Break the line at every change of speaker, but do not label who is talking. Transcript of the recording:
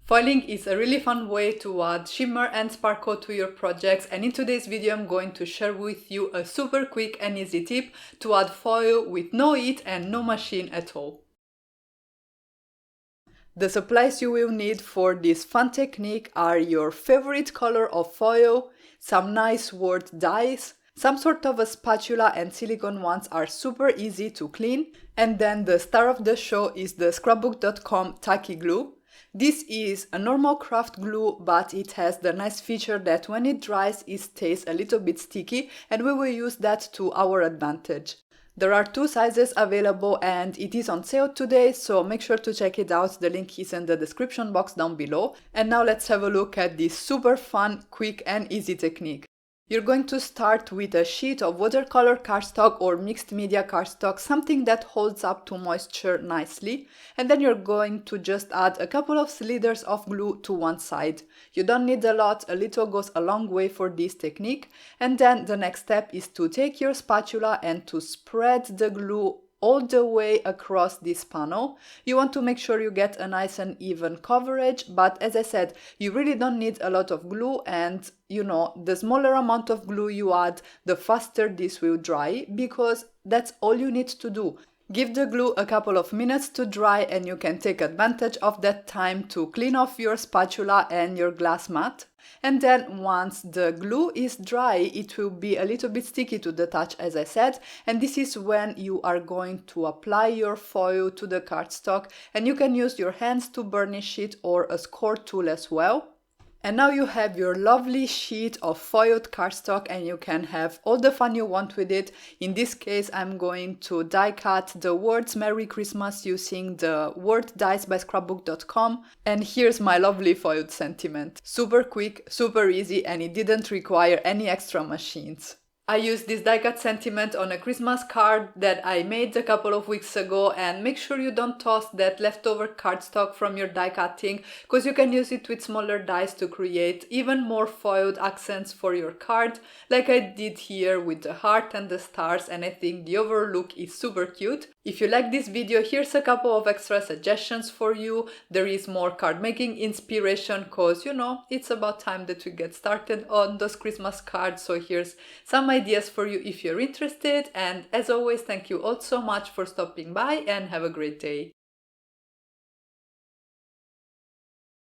Foiling is a really fun way to add shimmer and sparkle to your projects, and in today's video I'm going to share with you a super quick and easy tip to add foil with no heat and no machine at all. The supplies you will need for this fun technique are your favorite color of foil, some nice word dies, some sort of a spatula, and silicone ones are super easy to clean, and then the star of the show is the scrapbook.com tacky glue. This is a normal craft glue, but it has the nice feature that when it dries it stays a little bit sticky, and we will use that to our advantage. There are two sizes available and it is on sale today, so make sure to check it out. The link is in the description box down below. And now let's have a look at this super fun, quick and easy technique. You're going to start with a sheet of watercolor cardstock or mixed media cardstock, something that holds up to moisture nicely, and then you're going to just add a couple of slithers of glue to one side. You don't need a lot, a little goes a long way for this technique. And then the next step is to take your spatula and to spread the glue all the way across this panel. You want to make sure you get a nice and even coverage, but as I said, you really don't need a lot of glue, and the smaller amount of glue you add, the faster this will dry, because that's all you need to do. Give the glue a couple of minutes to dry and you can take advantage of that time to clean off your spatula and your glass mat. And then once the glue is dry, it will be a little bit sticky to the touch, as I said, and this is when you are going to apply your foil to the cardstock, and you can use your hands to burnish it or a score tool as well. And now you have your lovely sheet of foiled cardstock and you can have all the fun you want with it. In this case, I'm going to die cut the words Merry Christmas using the word dies by scrapbook.com. And here's my lovely foiled sentiment. Super quick, super easy, and it didn't require any extra machines. I used this die cut sentiment on a Christmas card that I made a couple of weeks ago, and make sure you don't toss that leftover cardstock from your die cutting, because you can use it with smaller dies to create even more foiled accents for your card, like I did here with the heart and the stars, and I think the overall look is super cute. If you like this video, here's a couple of extra suggestions for you. There is more card making inspiration, because it's about time that we get started on those Christmas cards, so here's some ideas for you if you're interested. And as always, thank you all so much for stopping by and have a great day.